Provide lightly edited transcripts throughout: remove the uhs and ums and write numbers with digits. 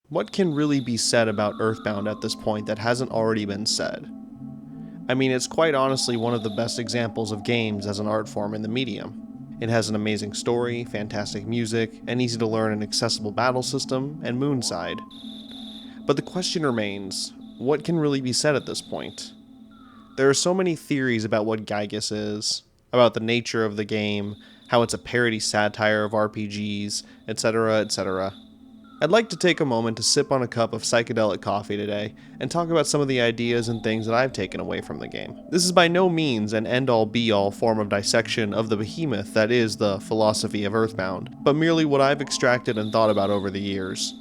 What can really be said about Earthbound at this point that hasn't already been said? I mean, it's quite honestly one of the best examples of games as an art form in the medium. It has an amazing story, fantastic music, an easy to learn and accessible battle system, and Moonside. But the question remains, what can really be said at this point? There are so many theories about what Gygus is, about the nature of the game, how it's a parody satire of RPGs, etc., etc. I'd like to take a moment to sip on a cup of psychedelic coffee today and talk about some of the ideas and things that I've taken away from the game. This is by no means an end-all be-all form of dissection of the behemoth that is the Philosophy of Earthbound, but merely what I've extracted and thought about over the years.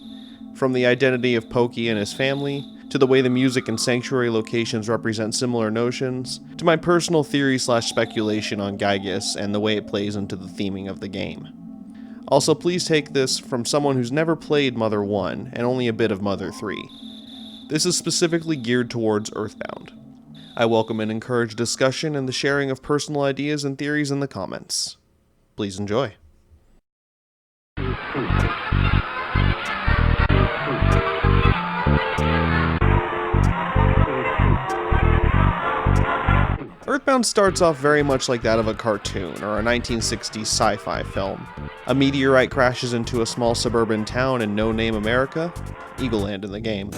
From the identity of Pokey and his family, to the way the music and sanctuary locations represent similar notions, to my personal theory/speculation on Gygus and the way it plays into the theming of the game. Also, please take this from someone who's never played Mother 1 and only a bit of Mother 3. This is specifically geared towards Earthbound. I welcome and encourage discussion and the sharing of personal ideas and theories in the comments. Please enjoy. Earthbound starts off very much like that of a cartoon or a 1960s sci-fi film. A meteorite crashes into a small suburban town in no-name America, Eagle Land in the game.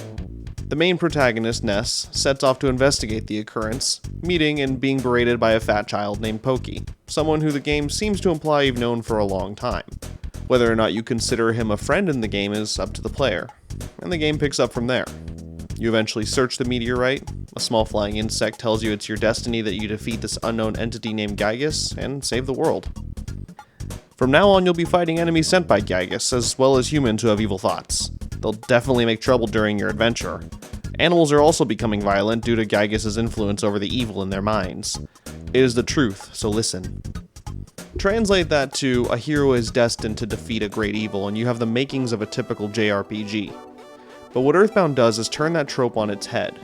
The main protagonist, Ness, sets off to investigate the occurrence, meeting and being berated by a fat child named Pokey, someone who the game seems to imply you've known for a long time. Whether or not you consider him a friend in the game is up to the player, and the game picks up from there. You eventually search the meteorite, a small flying insect tells you it's your destiny that you defeat this unknown entity named Gygus and save the world. From now on, you'll be fighting enemies sent by Gygus, as well as humans who have evil thoughts. They'll definitely make trouble during your adventure. Animals are also becoming violent due to Gygus' influence over the evil in their minds. It is the truth, so listen. Translate that to a hero is destined to defeat a great evil, and you have the makings of a typical JRPG. But what Earthbound does is turn that trope on its head.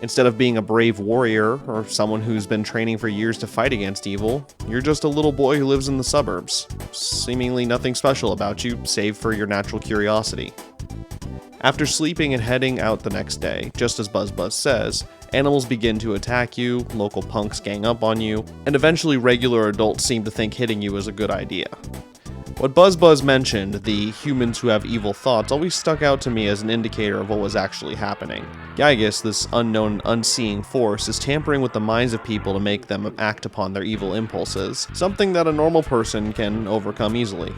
Instead of being a brave warrior, or someone who's been training for years to fight against evil, you're just a little boy who lives in the suburbs. Seemingly nothing special about you, save for your natural curiosity. After sleeping and heading out the next day, just as BuzzBuzz says, animals begin to attack you, local punks gang up on you, and eventually regular adults seem to think hitting you is a good idea. What BuzzBuzz mentioned, the humans who have evil thoughts, always stuck out to me as an indicator of what was actually happening. Gygus, this unknown, unseeing force, is tampering with the minds of people to make them act upon their evil impulses, something that a normal person can overcome easily.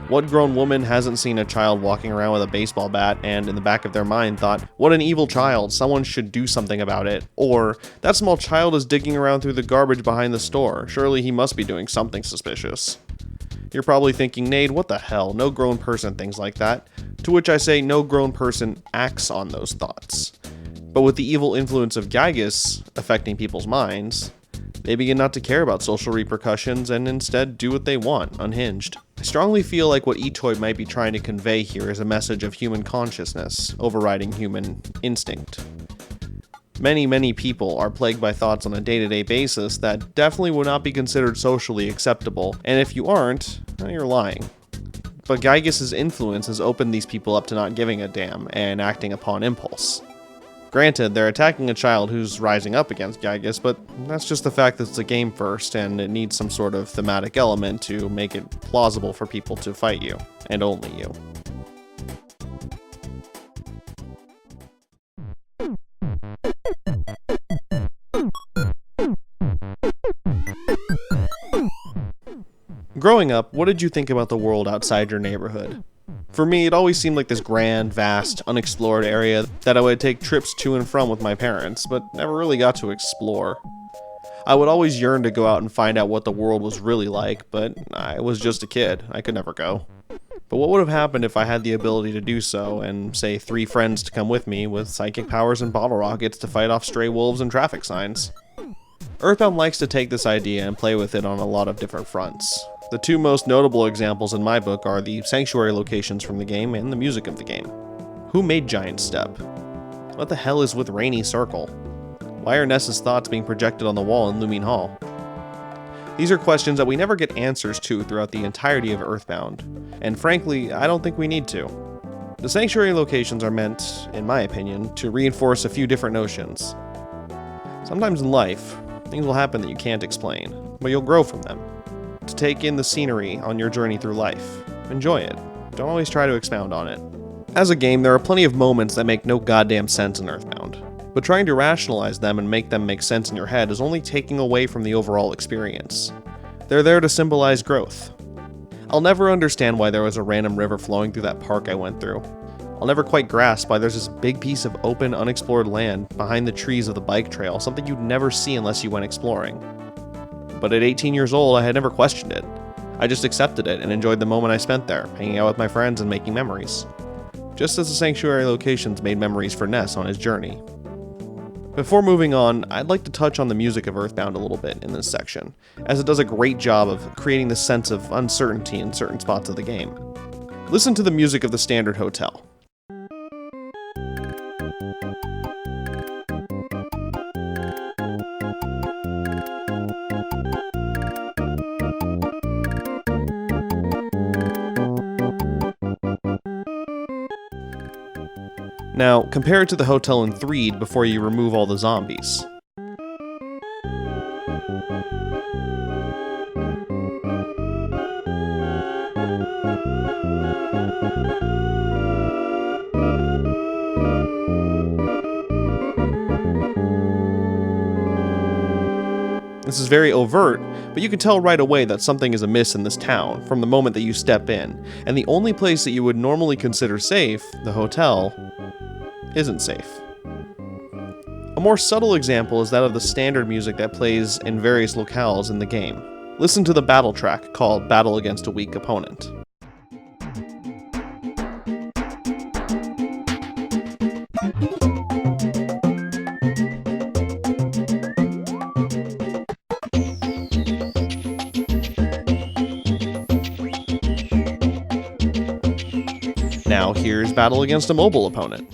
What grown woman hasn't seen a child walking around with a baseball bat and in the back of their mind thought, what an evil child, someone should do something about it, or that small child is digging around through the garbage behind the store, surely he must be doing something suspicious. You're probably thinking, Nade, what the hell, no grown person thinks like that, to which I say no grown person acts on those thoughts. But with the evil influence of Gygus affecting people's minds, they begin not to care about social repercussions and instead do what they want, unhinged. I strongly feel like what eToy might be trying to convey here is a message of human consciousness, overriding human instinct. Many people are plagued by thoughts on a day-to-day basis that definitely would not be considered socially acceptable, and if you aren't, you're lying. But Gygus' influence has opened these people up to not giving a damn and acting upon impulse. Granted, they're attacking a child who's rising up against Gygus, but that's just the fact that it's a game first, and it needs some sort of thematic element to make it plausible for people to fight you, and only you. Growing up, what did you think about the world outside your neighborhood? For me, it always seemed like this grand, vast, unexplored area that I would take trips to and from with my parents, but never really got to explore. I would always yearn to go out and find out what the world was really like, but I was just a kid. I could never go. But what would have happened if I had the ability to do so, and, say, 3 friends to come with me with psychic powers and bottle rockets to fight off stray wolves and traffic signs? Earthbound likes to take this idea and play with it on a lot of different fronts. The 2 most notable examples in my book are the sanctuary locations from the game and the music of the game. Who made Giant Step? What the hell is with Rainy Circle? Why are Ness's thoughts being projected on the wall in Looming Hall? These are questions that we never get answers to throughout the entirety of Earthbound, and frankly, I don't think we need to. The sanctuary locations are meant, in my opinion, to reinforce a few different notions. Sometimes in life, things will happen that you can't explain, but you'll grow from them. To take in the scenery on your journey through life. Enjoy it. Don't always try to expound on it. As a game, there are plenty of moments that make no goddamn sense in Earthbound, but trying to rationalize them and make them make sense in your head is only taking away from the overall experience. They're there to symbolize growth. I'll never understand why there was a random river flowing through that park I went through. I'll never quite grasp why there's this big piece of open, unexplored land behind the trees of the bike trail, something you'd never see unless you went exploring. But at 18 years old, I had never questioned it. I just accepted it and enjoyed the moment I spent there, hanging out with my friends and making memories. Just as the sanctuary locations made memories for Ness on his journey. Before moving on, I'd like to touch on the music of Earthbound a little bit in this section, as it does a great job of creating this sense of uncertainty in certain spots of the game. Listen to the music of the standard hotel. Now, compare it to the hotel in Threed before you remove all the zombies. This is very overt, but you can tell right away that something is amiss in this town from the moment that you step in, and the only place that you would normally consider safe, the hotel, isn't safe. A more subtle example is that of the standard music that plays in various locales in the game. Listen to the battle track called Battle Against a Weak Opponent. Now here's Battle Against a Mobile Opponent.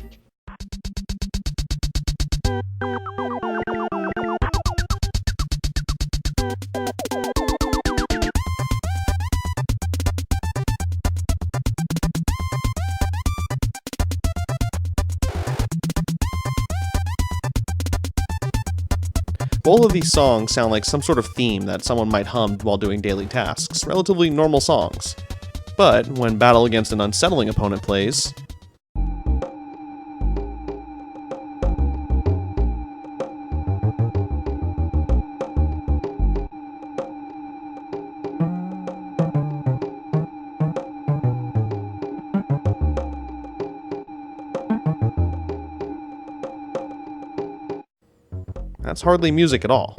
Both of these songs sound like some sort of theme that someone might hum while doing daily tasks, relatively normal songs. But when Battle Against an Unsettling Opponent plays, that's hardly music at all.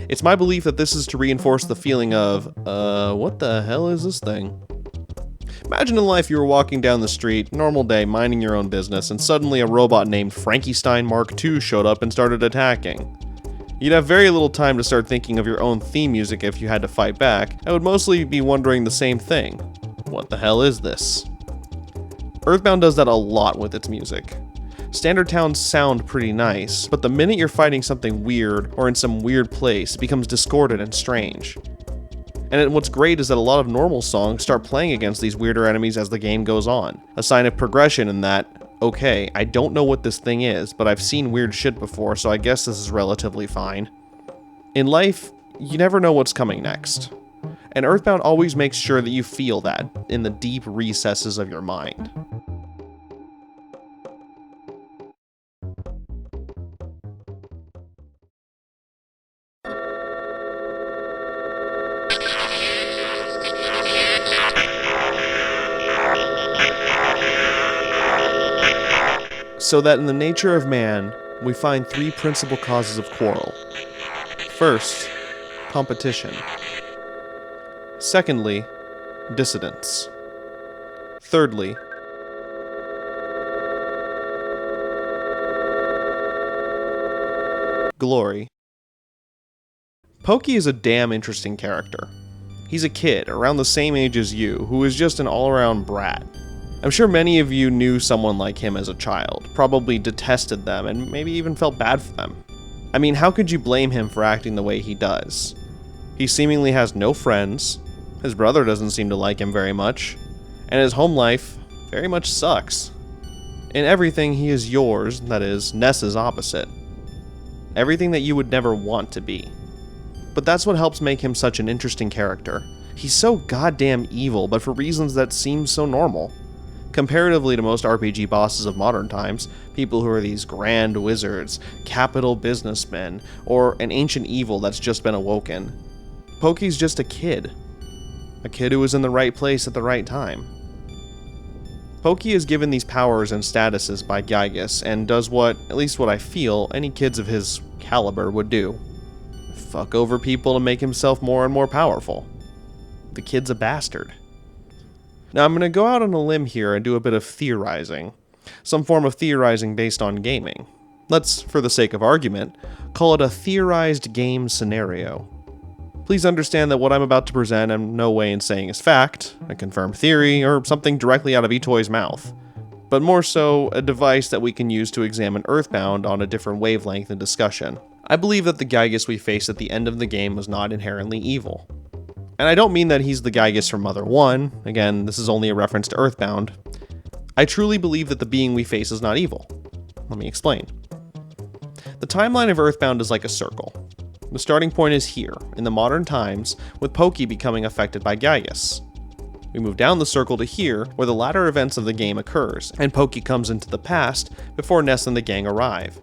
It's my belief that this is to reinforce the feeling of, what the hell is this thing? Imagine in life you were walking down the street, normal day, minding your own business, and suddenly a robot named Frankenstein Mark II showed up and started attacking. You'd have very little time to start thinking of your own theme music if you had to fight back, and would mostly be wondering the same thing. What the hell is this? Earthbound does that a lot with its music. Standard towns sound pretty nice, but the minute you're fighting something weird or in some weird place, it becomes discordant and strange. And what's great is that a lot of normal songs start playing against these weirder enemies as the game goes on, a sign of progression in that, okay, I don't know what this thing is, but I've seen weird shit before, so I guess this is relatively fine. In life, you never know what's coming next, and Earthbound always makes sure that you feel that in the deep recesses of your mind. So that in the nature of man, we find three principal causes of quarrel. First, competition. Secondly, dissidence. Thirdly, glory. Pokey is a damn interesting character. He's a kid, around the same age as you, who is just an all-around brat. I'm sure many of you knew someone like him as a child, probably detested them, and maybe even felt bad for them. I mean, how could you blame him for acting the way he does? He seemingly has no friends, his brother doesn't seem to like him very much, and his home life, very much sucks. In everything, he is yours, that is, Ness's opposite. Everything that you would never want to be. But that's what helps make him such an interesting character. He's so goddamn evil, but for reasons that seem so normal. Comparatively to most RPG bosses of modern times, people who are these grand wizards, capital businessmen, or an ancient evil that's just been awoken, Pokey's just a kid. A kid who was in the right place at the right time. Pokey is given these powers and statuses by Gygus, and does what, at least what I feel, any kids of his caliber would do. Fuck over people to make himself more and more powerful. The kid's a bastard. Now I'm going to go out on a limb here and do a bit of theorizing. Some form of theorizing based on gaming. Let's, for the sake of argument, call it a theorized game scenario. Please understand that what I'm about to present I'm no way in saying is fact, a confirmed theory, or something directly out of Itoi's mouth, but more so a device that we can use to examine Earthbound on a different wavelength in discussion. I believe that the Gygus we face at the end of the game was not inherently evil. And I don't mean that he's the Gygus from Mother 1, again, this is only a reference to Earthbound. I truly believe that the being we face is not evil. Let me explain. The timeline of Earthbound is like a circle. The starting point is here, in the modern times, with Pokey becoming affected by Gygus. We move down the circle to here, where the latter events of the game occurs, and Pokey comes into the past before Ness and the gang arrive.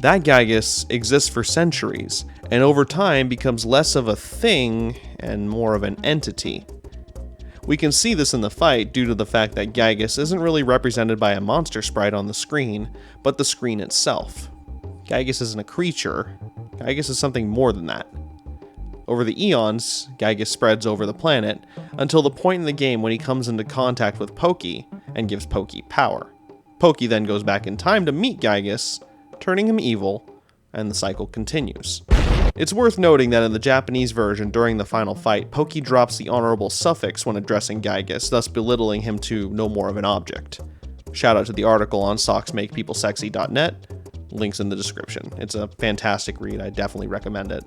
That Gygus exists for centuries, and over time becomes less of a thing and more of an entity. We can see this in the fight due to the fact that Gygus isn't really represented by a monster sprite on the screen, but the screen itself. Gygus isn't a creature, Gygus is something more than that. Over the eons, Gygus spreads over the planet, until the point in the game when he comes into contact with Pokey and gives Pokey power. Pokey then goes back in time to meet Gygus, turning him evil, and the cycle continues. It's worth noting that in the Japanese version during the final fight, Pokey drops the honorable suffix when addressing Gygus, thus belittling him to no more of an object. Shout out to the article on socksmakepeoplesexy.net, links in the description. It's a fantastic read, I definitely recommend it.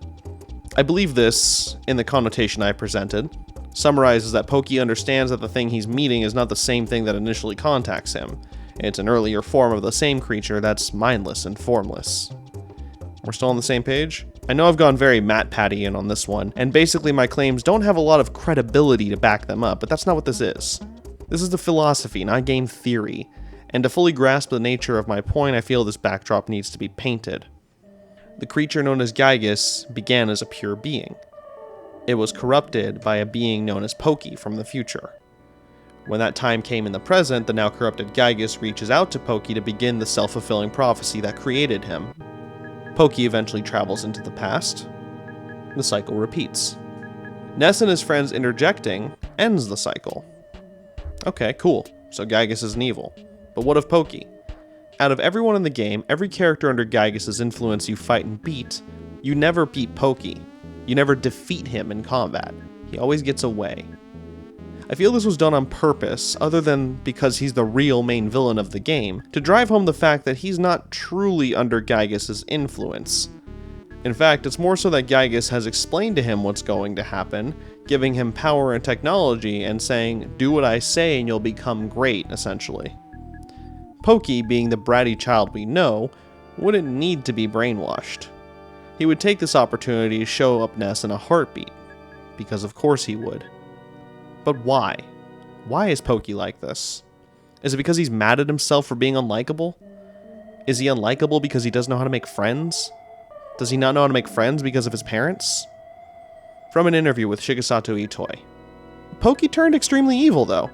I believe this, in the connotation I presented, summarizes that Pokey understands that the thing he's meeting is not the same thing that initially contacts him. It's an earlier form of the same creature that's mindless and formless. We're still on the same page? I know I've gone very Matt Patty-ian on this one, and basically my claims don't have a lot of credibility to back them up, but that's not what this is. This is the philosophy, not game theory, and to fully grasp the nature of my point, I feel this backdrop needs to be painted. The creature known as Gygus began as a pure being. It was corrupted by a being known as Pokey from the future. When that time came in the present, the now corrupted Gygus reaches out to Pokey to begin the self-fulfilling prophecy that created him. Pokey eventually travels into the past. The cycle repeats. Ness and his friends interjecting ends the cycle. Okay, cool. So Gygus isn't evil. But what of Pokey? Out of everyone in the game, every character under Gygus' influence you fight and beat, you never beat Pokey. You never defeat him in combat. He always gets away. I feel this was done on purpose, other than because he's the real main villain of the game, to drive home the fact that he's not truly under Gygus' influence. In fact, it's more so that Gygus has explained to him what's going to happen, giving him power and technology and saying, do what I say and you'll become great, essentially. Pokey, being the bratty child we know, wouldn't need to be brainwashed. He would take this opportunity to show up Ness in a heartbeat, because of course he would. But why? Why is Pokey like this? Is it because he's mad at himself for being unlikable? Is he unlikable because he doesn't know how to make friends? Does he not know how to make friends because of his parents? From an interview with Shigesato Itoi. Pokey turned extremely evil, though.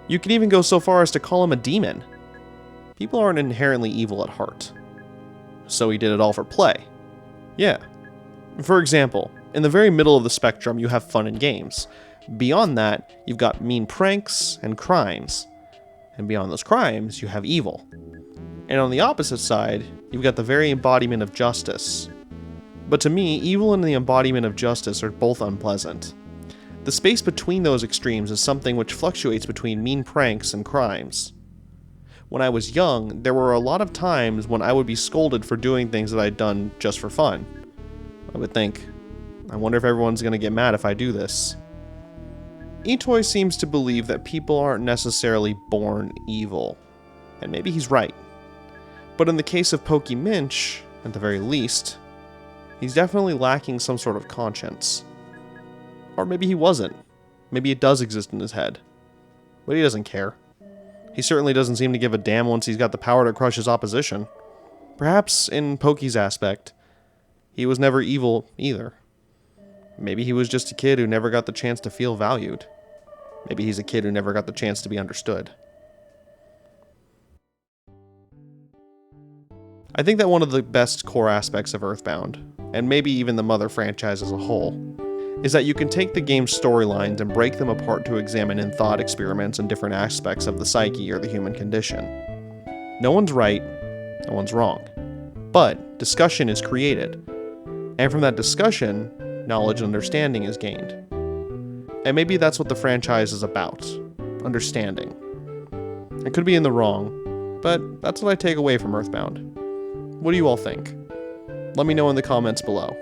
You could even go so far as to call him a demon. People aren't inherently evil at heart. So he did it all for play. Yeah. For example, in the very middle of the spectrum, you have fun and games. Beyond that, you've got mean pranks and crimes. And beyond those crimes, you have evil. And on the opposite side, you've got the very embodiment of justice. But to me, evil and the embodiment of justice are both unpleasant. The space between those extremes is something which fluctuates between mean pranks and crimes. When I was young, there were a lot of times when I would be scolded for doing things that I'd done just for fun. I would think, I wonder if everyone's going to get mad if I do this. Itoy seems to believe that people aren't necessarily born evil, and maybe he's right. But in the case of Pokey Minch, at the very least, he's definitely lacking some sort of conscience. Or maybe he wasn't. Maybe it does exist in his head. But he doesn't care. He certainly doesn't seem to give a damn once he's got the power to crush his opposition. Perhaps, in Pokey's aspect, he was never evil either. Maybe he was just a kid who never got the chance to feel valued. Maybe he's a kid who never got the chance to be understood. I think that one of the best core aspects of Earthbound, and maybe even the Mother franchise as a whole, is that you can take the game's storylines and break them apart to examine in thought experiments and different aspects of the psyche or the human condition. No one's right, no one's wrong. But discussion is created, and from that discussion, knowledge and understanding is gained. And maybe that's what the franchise is about, understanding. I could be in the wrong, but that's what I take away from Earthbound. What do you all think? Let me know in the comments below.